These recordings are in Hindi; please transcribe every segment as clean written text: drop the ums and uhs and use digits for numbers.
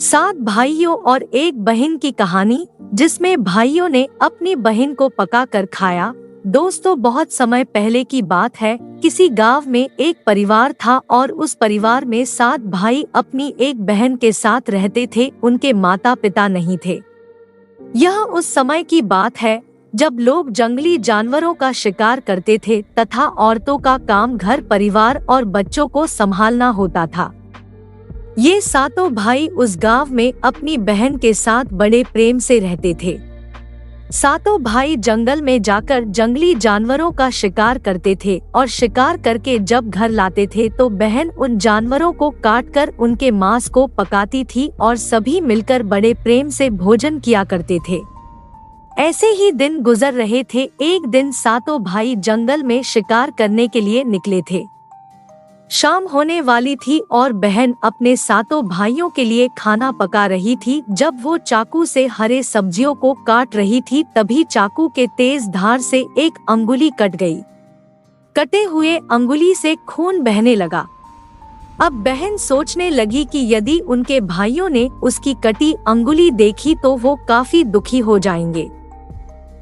सात भाइयों और एक बहन की कहानी, जिसमें भाइयों ने अपनी बहन को पका कर खाया। दोस्तों, बहुत समय पहले की बात है। किसी गांव में एक परिवार था और उस परिवार में सात भाई अपनी एक बहन के साथ रहते थे। उनके माता पिता नहीं थे। यह उस समय की बात है जब लोग जंगली जानवरों का शिकार करते थे तथा औरतों का काम घर परिवार और बच्चों को संभालना होता था। ये सातों भाई उस गांव में अपनी बहन के साथ बड़े प्रेम से रहते थे। सातों भाई जंगल में जाकर जंगली जानवरों का शिकार करते थे और शिकार करके जब घर लाते थे तो बहन उन जानवरों को काटकर उनके मांस को पकाती थी और सभी मिलकर बड़े प्रेम से भोजन किया करते थे। ऐसे ही दिन गुजर रहे थे। एक दिन सातों भाई जंगल में शिकार करने के लिए निकले थे। शाम होने वाली थी और बहन अपने सातों भाइयों के लिए खाना पका रही थी। जब वो चाकू से हरे सब्जियों को काट रही थी तभी चाकू के तेज धार से एक अंगुली कट गई। कटे हुए अंगुली से खून बहने लगा। अब बहन सोचने लगी कि यदि उनके भाइयों ने उसकी कटी अंगुली देखी तो वो काफी दुखी हो जाएंगे।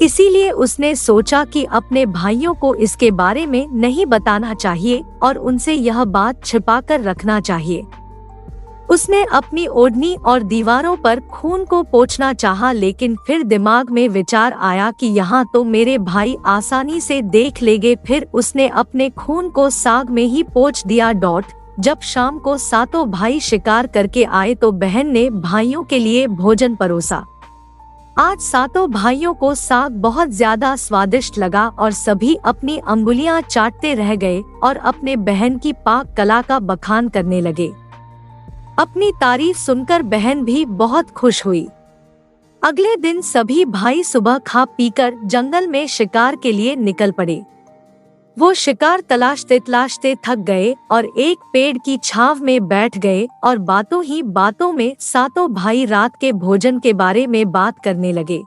इसीलिए उसने सोचा कि अपने भाइयों को इसके बारे में नहीं बताना चाहिए और उनसे यह बात छिपाकर रखना चाहिए। उसने अपनी ओढ़नी और दीवारों पर खून को पोंछना चाहा, लेकिन फिर दिमाग में विचार आया कि यहाँ तो मेरे भाई आसानी से देख लेंगे। फिर उसने अपने खून को साग में ही पोंछ दिया। जब शाम को सातों भाई शिकार करके आए तो बहन ने भाइयों के लिए भोजन परोसा। आज सातों भाइयों को साग बहुत ज्यादा स्वादिष्ट लगा और सभी अपनी अंगुलियां चाटते रह गए और अपने बहन की पाक कला का बखान करने लगे। अपनी तारीफ सुनकर बहन भी बहुत खुश हुई। अगले दिन सभी भाई सुबह खा पीकर जंगल में शिकार के लिए निकल पड़े। वो शिकार तलाशते थक गए और एक पेड़ की छांव में बैठ गए और बातों ही बातों में सातों भाई रात के भोजन के बारे में बात करने लगे।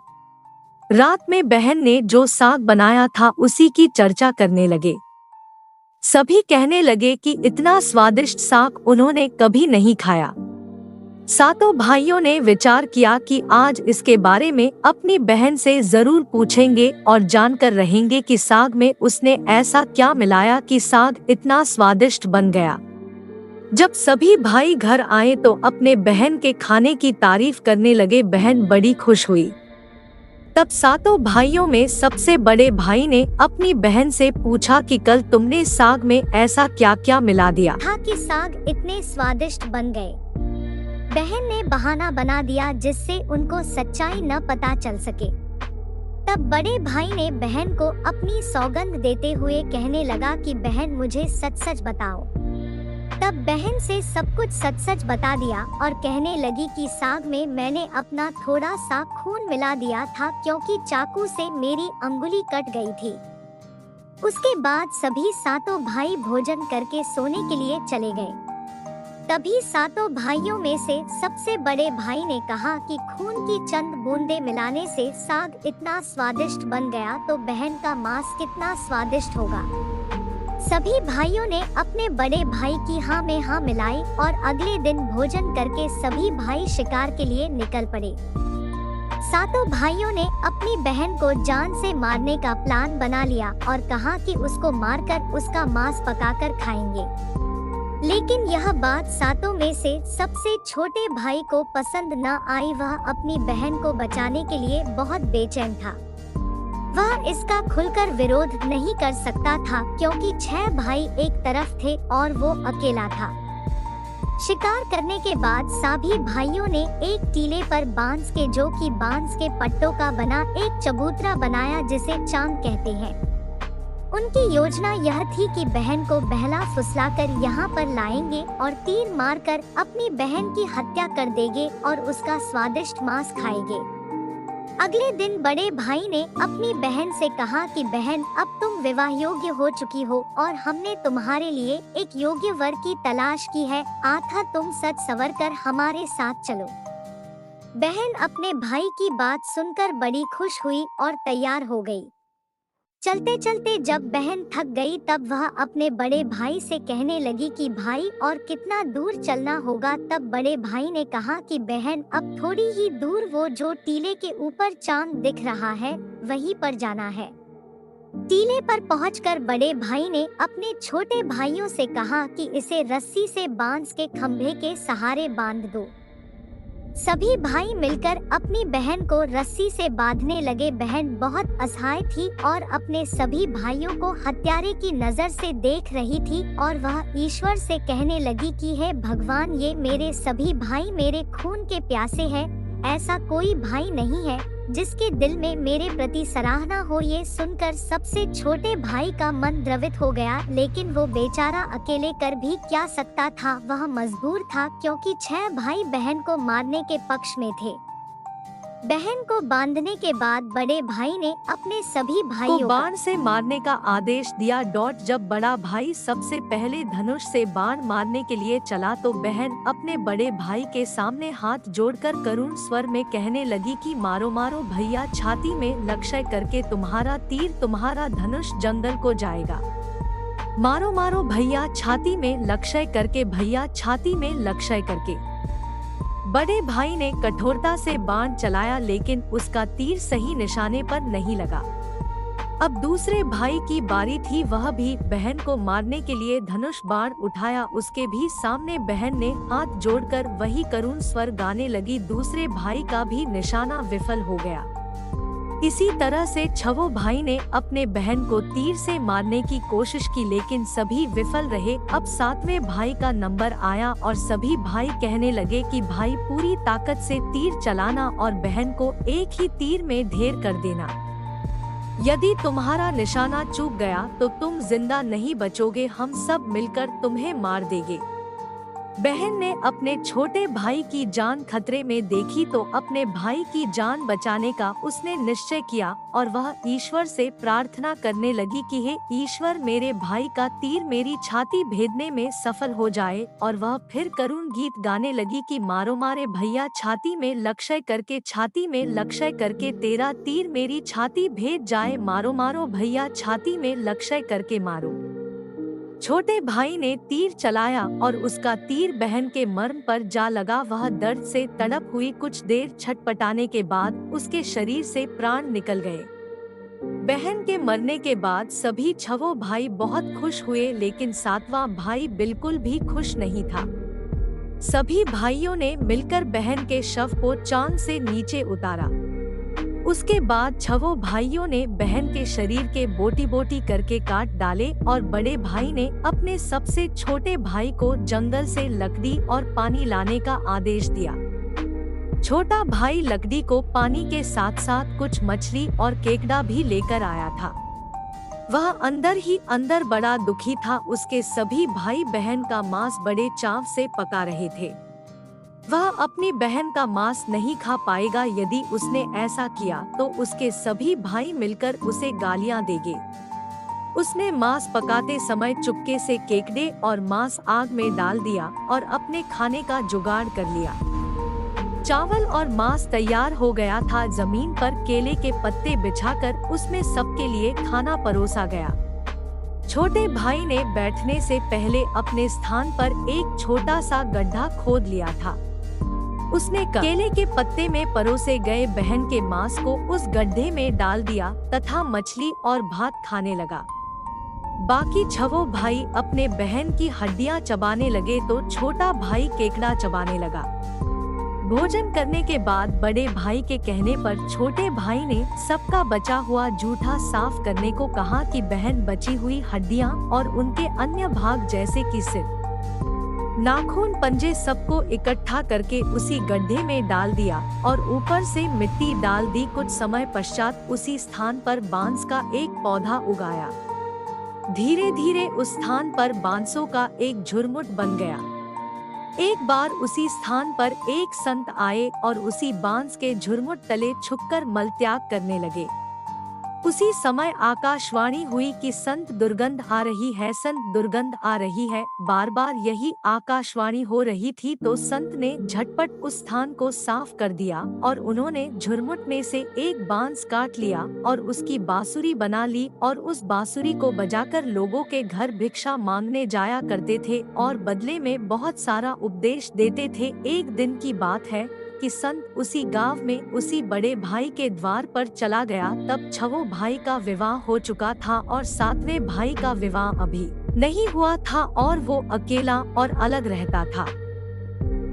रात में बहन ने जो साग बनाया था उसी की चर्चा करने लगे। सभी कहने लगे कि इतना स्वादिष्ट साग उन्होंने कभी नहीं खाया। सातों भाइयों ने विचार किया कि आज इसके बारे में अपनी बहन से जरूर पूछेंगे और जानकर रहेंगे कि साग में उसने ऐसा क्या मिलाया कि साग इतना स्वादिष्ट बन गया। जब सभी भाई घर आए तो अपने बहन के खाने की तारीफ करने लगे। बहन बड़ी खुश हुई। तब सातों भाइयों में सबसे बड़े भाई ने अपनी बहन से पूछा कि कल तुमने साग में ऐसा क्या क्या मिला दिया था कि साग इतने स्वादिष्ट बन गए। बहन ने बहाना बना दिया जिससे उनको सच्चाई न पता चल सके। तब बड़े भाई ने बहन को अपनी सौगंध देते हुए कहने लगा कि बहन मुझे सच सच बताओ। तब बहन से सब कुछ सच सच बता दिया और कहने लगी कि साग में मैंने अपना थोड़ा सा खून मिला दिया था क्योंकि चाकू से मेरी अंगुली कट गई थी। उसके बाद सभी सातों भाई भोजन करके सोने के लिए चले गए। तभी सातों भाइयों में से सबसे बड़े भाई ने कहा कि खून की चंद बूंदे मिलाने से साग इतना स्वादिष्ट बन गया तो बहन का मांस कितना स्वादिष्ट होगा। सभी भाइयों ने अपने बड़े भाई की हाँ में हाँ मिलाई और अगले दिन भोजन करके सभी भाई शिकार के लिए निकल पड़े। सातों भाइयों ने अपनी बहन को जान से मारने का प्लान बना लिया और कहा कि उसको मारकर उसका मांस पकाकर खाएंगे। लेकिन यह बात सातों में से सबसे छोटे भाई को पसंद न आई। वह अपनी बहन को बचाने के लिए बहुत बेचैन था। वह इसका खुलकर विरोध नहीं कर सकता था क्योंकि 6 भाई एक तरफ थे और वो अकेला था। शिकार करने के बाद सभी भाइयों ने एक टीले पर बांस के पट्टों का बना एक चबूतरा बनाया जिसे चांग कहते हैं। उनकी योजना यह थी कि बहन को बहला फुसलाकर यहाँ पर लाएंगे और तीर मारकर अपनी बहन की हत्या कर देंगे और उसका स्वादिष्ट मांस खाएंगे। अगले दिन बड़े भाई ने अपनी बहन से कहा कि बहन, अब तुम विवाह योग्य हो चुकी हो और हमने तुम्हारे लिए एक योग्य वर की तलाश की है। आता तुम सच संवर कर हमारे साथ चलो। बहन अपने भाई की बात सुनकर बड़ी खुश हुई और तैयार हो गई। चलते चलते जब बहन थक गई तब वह अपने बड़े भाई से कहने लगी कि भाई और कितना दूर चलना होगा। तब बड़े भाई ने कहा कि बहन अब थोड़ी ही दूर वो जो टीले के ऊपर चांद दिख रहा है वहीं पर जाना है। टीले पर पहुंचकर बड़े भाई ने अपने छोटे भाइयों से कहा कि इसे रस्सी से बांस के खंभे के सहारे बांध दो। सभी भाई मिलकर अपनी बहन को रस्सी से बांधने लगे। बहन बहुत असहाय थी और अपने सभी भाइयों को हत्यारे की नजर से देख रही थी और वह ईश्वर से कहने लगी कि हे भगवान, ये मेरे सभी भाई मेरे खून के प्यासे हैं। ऐसा कोई भाई नहीं है जिसके दिल में मेरे प्रति सराहना हो। ये सुनकर सबसे छोटे भाई का मन द्रवित हो गया, लेकिन वो बेचारा अकेले कर भी क्या सकता था। वह मजबूर था क्योंकि 6 भाई बहन को मारने के पक्ष में थे। बहन को बांधने के बाद बड़े भाई ने अपने सभी भाइयों को बाण से मारने का आदेश दिया। जब बड़ा भाई सबसे पहले धनुष से बाण मारने के लिए चला तो बहन अपने बड़े भाई के सामने हाथ जोड़कर करुण स्वर में कहने लगी कि मारो मारो भैया, छाती में लक्ष्य करके तुम्हारा तीर तुम्हारा धनुष जंगल को जाएगा। मारो मारो भैया, छाती में लक्ष्य करके भैया, छाती में लक्ष्य करके। बड़े भाई ने कठोरता से बाण चलाया लेकिन उसका तीर सही निशाने पर नहीं लगा। अब दूसरे भाई की बारी थी। वह भी बहन को मारने के लिए धनुष बाण उठाया। उसके भी सामने बहन ने हाथ जोड़कर वही करुण स्वर गाने लगी। दूसरे भाई का भी निशाना विफल हो गया। इसी तरह से 6 भाई ने अपने बहन को तीर से मारने की कोशिश की लेकिन सभी विफल रहे। अब 7वें भाई का नंबर आया और सभी भाई कहने लगे कि भाई पूरी ताकत से तीर चलाना और बहन को एक ही तीर में ढेर कर देना। यदि तुम्हारा निशाना चूक गया तो तुम जिंदा नहीं बचोगे, हम सब मिलकर तुम्हें मार देंगे। बहन ने अपने छोटे भाई की जान खतरे में देखी तो अपने भाई की जान बचाने का उसने निश्चय किया और वह ईश्वर से प्रार्थना करने लगी कि हे ईश्वर, मेरे भाई का तीर मेरी छाती भेदने में सफल हो जाए। और वह फिर करुण गीत गाने लगी कि मारो मारे भैया, छाती में लक्ष्य करके, छाती में लक्ष्य करके तेरा तीर मेरी छाती भेद जाए। मारो मारो भैया, छाती में लक्ष्य करके मारो। छोटे भाई ने तीर चलाया और उसका तीर बहन के मर्म पर जा लगा। वह दर्द से तड़प हुई। कुछ देर छटपटाने के बाद उसके शरीर से प्राण निकल गए। बहन के मरने के बाद सभी 6 भाई बहुत खुश हुए लेकिन 7वां भाई बिल्कुल भी खुश नहीं था। सभी भाइयों ने मिलकर बहन के शव को चांद से नीचे उतारा। उसके बाद 6 भाइयों ने बहन के शरीर के बोटी बोटी करके काट डाले और बड़े भाई ने अपने सबसे छोटे भाई को जंगल से लकड़ी और पानी लाने का आदेश दिया। छोटा भाई लकड़ी को पानी के साथ साथ कुछ मछली और केकड़ा भी लेकर आया था। वह अंदर ही अंदर बड़ा दुखी था। उसके सभी भाई बहन का मांस बड़े चाव से पका रहे थे। वह अपनी बहन का मांस नहीं खा पाएगा। यदि उसने ऐसा किया तो उसके सभी भाई मिलकर उसे गालियां देंगे। उसने मांस पकाते समय चुपके से केकड़े और मांस आग में डाल दिया और अपने खाने का जुगाड़ कर लिया। चावल और मांस तैयार हो गया था। जमीन पर केले के पत्ते बिछाकर उसमें सबके लिए खाना परोसा गया। छोटे भाई ने बैठने से पहले अपने स्थान पर एक छोटा सा गड्ढा खोद लिया था। उसने केले के पत्ते में परोसे गए बहन के मांस को उस गड्ढे में डाल दिया तथा मछली और भात खाने लगा। बाकी 6 भाई अपने बहन की हड्डियां चबाने लगे तो छोटा भाई केकड़ा चबाने लगा। भोजन करने के बाद बड़े भाई के कहने पर छोटे भाई ने सबका बचा हुआ जूठा साफ करने को कहा कि बहन बची हुई हड्डियां और उनके अन्य भाग जैसे कि सिर, नाखून, पंजे सबको इकट्ठा करके उसी गड्ढे में डाल दिया और ऊपर से मिट्टी डाल दी। कुछ समय पश्चात उसी स्थान पर बांस का एक पौधा उगाया। धीरे धीरे उस स्थान पर बांसों का एक झुरमुट बन गया। एक बार उसी स्थान पर एक संत आए और उसी बांस के झुरमुट तले छुपकर मल त्याग करने लगे। उसी समय आकाशवाणी हुई कि संत दुर्गंध आ रही है, संत दुर्गंध आ रही है। बार बार यही आकाशवाणी हो रही थी तो संत ने झटपट उस स्थान को साफ कर दिया और उन्होंने झुरमुट में से एक बांस काट लिया और उसकी बांसुरी बना ली और उस बांसुरी को बजाकर लोगों के घर भिक्षा मांगने जाया करते थे और बदले में बहुत सारा उपदेश देते थे। एक दिन की बात है कि संत उसी गांव में उसी बड़े भाई के द्वार पर चला गया। तब छठवें भाई का विवाह हो चुका था और सातवें भाई का विवाह अभी नहीं हुआ था और वो अकेला और अलग रहता था।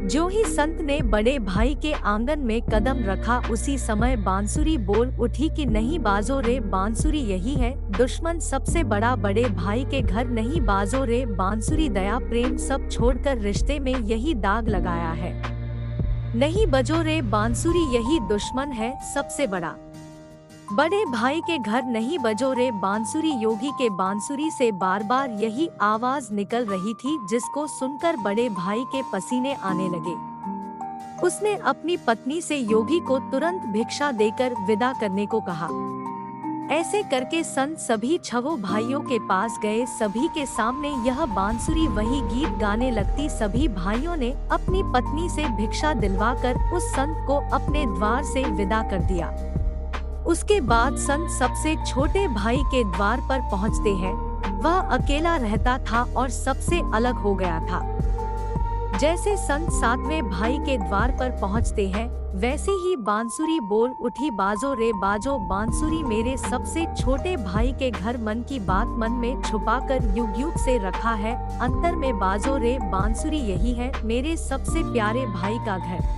जो ही संत ने बड़े भाई के आंगन में कदम रखा उसी समय बांसुरी बोल उठी कि नहीं बाजो रे बांसुरी यही है, दुश्मन सबसे बड़ा बड़े भाई के घर नहीं बाजो रे बांसुरी, दया प्रेम सब छोड़कर रिश्ते में यही दाग लगाया है, नहीं बजो रे बांसुरी यही दुश्मन है सबसे बड़ा, बड़े भाई के घर नहीं बजो रे बांसुरी। योगी के बांसुरी से बार बार यही आवाज निकल रही थी जिसको सुनकर बड़े भाई के पसीने आने लगे। उसने अपनी पत्नी से योगी को तुरंत भिक्षा देकर विदा करने को कहा। ऐसे करके संत सभी छठों भाइयों के पास गए। सभी के सामने यह बांसुरी वही गीत गाने लगती। सभी भाइयों ने अपनी पत्नी से भिक्षा दिलवाकर उस संत को अपने द्वार से विदा कर दिया। उसके बाद संत सबसे छोटे भाई के द्वार पर पहुंचते हैं। वह अकेला रहता था और सबसे अलग हो गया था। जैसे संत सातवें भाई के द्वार पर पहुंचते हैं वैसे ही बांसुरी बोल उठी, बाजो रे बाजो बांसुरी, मेरे सबसे छोटे भाई के घर मन की बात मन में छुपाकर युग युग से रखा है, अंतर में बाजो रे बांसुरी यही है मेरे सबसे प्यारे भाई का घर।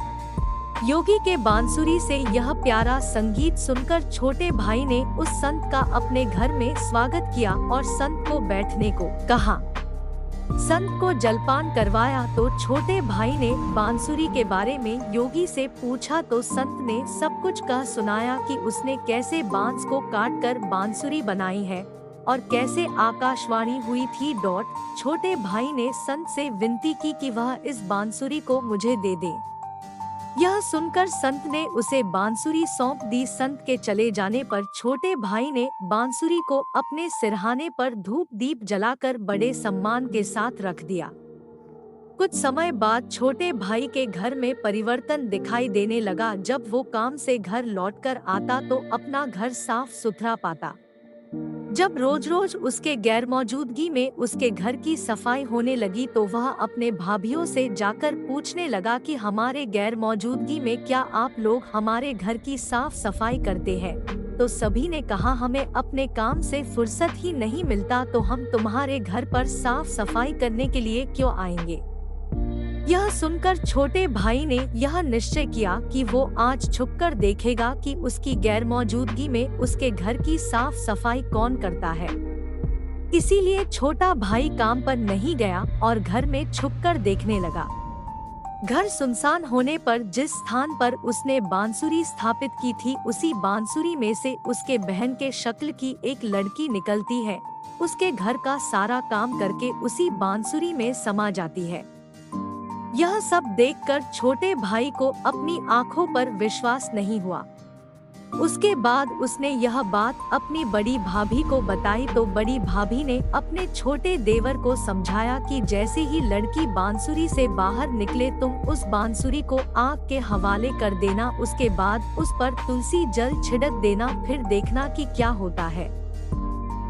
योगी के बांसुरी से यह प्यारा संगीत सुनकर छोटे भाई ने उस संत का अपने घर में स्वागत किया और संत को बैठने को कहा। संत को जलपान करवाया तो छोटे भाई ने बांसुरी के बारे में योगी से पूछा तो संत ने सब कुछ कह सुनाया कि उसने कैसे बांस को काटकर बांसुरी बनाई है और कैसे आकाशवाणी हुई थी। छोटे भाई ने संत से विनती की कि वह इस बांसुरी को मुझे दे दे। यह सुनकर संत ने उसे बांसुरी सौंप दी। संत के चले जाने पर छोटे भाई ने बांसुरी को अपने सिरहाने पर धूप दीप जलाकर बड़े सम्मान के साथ रख दिया। कुछ समय बाद छोटे भाई के घर में परिवर्तन दिखाई देने लगा। जब वो काम से घर लौटकर आता तो अपना घर साफ सुथरा पाता। जब रोज रोज उसके गैर मौजूदगी में उसके घर की सफाई होने लगी तो वह अपने भाभियों से जाकर पूछने लगा कि हमारे गैर मौजूदगी में क्या आप लोग हमारे घर की साफ सफाई करते हैं? तो सभी ने कहा हमें अपने काम से फुर्सत ही नहीं मिलता तो हम तुम्हारे घर पर साफ सफाई करने के लिए क्यों आएंगे। यह सुनकर छोटे भाई ने यह निश्चय किया कि वो आज छुपकर देखेगा कि उसकी गैर मौजूदगी में उसके घर की साफ सफाई कौन करता है। इसीलिए छोटा भाई काम पर नहीं गया और घर में छुपकर देखने लगा। घर सुनसान होने पर जिस स्थान पर उसने बांसुरी स्थापित की थी उसी बांसुरी में से उसके बहन के शक्ल की एक लड़की निकलती है। उसके घर का सारा काम करके उसी बांसुरी में समा जाती है। यह सब देखकर छोटे भाई को अपनी आंखों पर विश्वास नहीं हुआ। उसके बाद उसने यह बात अपनी बड़ी भाभी को बताई तो बड़ी भाभी ने अपने छोटे देवर को समझाया कि जैसे ही लड़की बांसुरी से बाहर निकले तुम उस बांसुरी को आग के हवाले कर देना, उसके बाद उस पर तुलसी जल छिड़क देना, फिर देखना कि क्या होता है।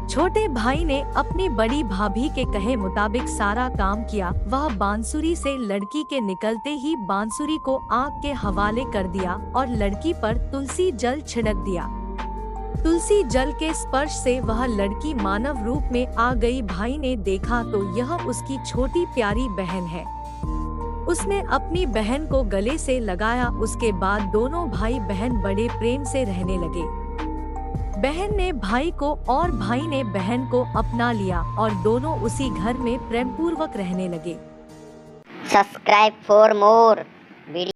छोटे भाई ने अपनी बड़ी भाभी के कहे मुताबिक सारा काम किया। वह बांसुरी से लड़की के निकलते ही बांसुरी को आग के हवाले कर दिया और लड़की पर तुलसी जल छिड़क दिया। तुलसी जल के स्पर्श से वह लड़की मानव रूप में आ गई। भाई ने देखा तो यह उसकी छोटी प्यारी बहन है। उसने अपनी बहन को गले से लगाया। उसके बाद दोनों भाई बहन बड़े प्रेम से रहने लगे। बहन ने भाई को और भाई ने बहन को अपना लिया और दोनों उसी घर में प्रेम पूर्वक रहने लगे। Subscribe for more video.